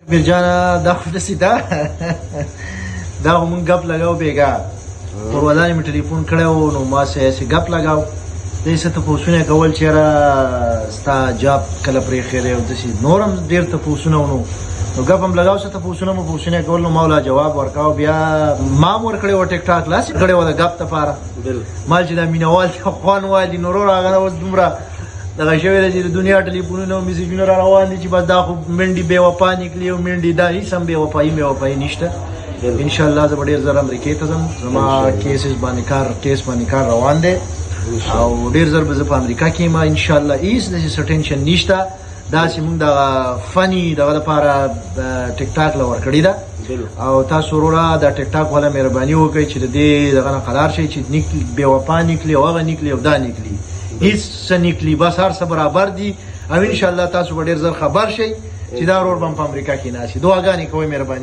میرجانا دا خو داسې ده دا خو مونږ ګپ لګاو بېګا پرودانې مې ټلیفون کړی و نو ما سې ګپ لګاو دې څه تپوسونه یې کول چېرې ستا جاب کله پرېښی دی او داسې نور هم ډېر تپوسونه و نو ګپ هم لګاو څه تپوسونه یې کول نو ما ولا جواب ورکاو بیا ما هم ورکړی و ټیک ټاک لاس یې کړی و د ګپ دپاره ما چې دا مینهوال دي خوان والي نو ورور هغه اوس دومره دغه شوی دی چې د دنیا ټلیفونونه او میسیجونه را روان دي چې بس دا خو منډې بې وفا نکلي او منډې دا هېڅ هم بې وفایي نشته انشاءالله زه به ډېر زر امریکې ته ځم زما کیس باندې کار روان دی او ډېر زر به زه په امریکا کې یم انشاءالله هېڅ داسې څه ټینشن نشته داسې مونږ دغه فني دغه دپاره ټیک ټاک له ورکړې ده او تاسو وروره دا ټیک ټاک والا مهرباني وکړئ چې د دې دغه نه خلار شئ چې بې وفا نکلي او هغه نکلي او دا نکلي هیڅ څه نکلي بس هر څه برابر دي او انشاءالله تاسو به ډېر زر خبر شئ چې دا ورور به هم په امریکا کې ناست دعاګانې کوئ مهرباني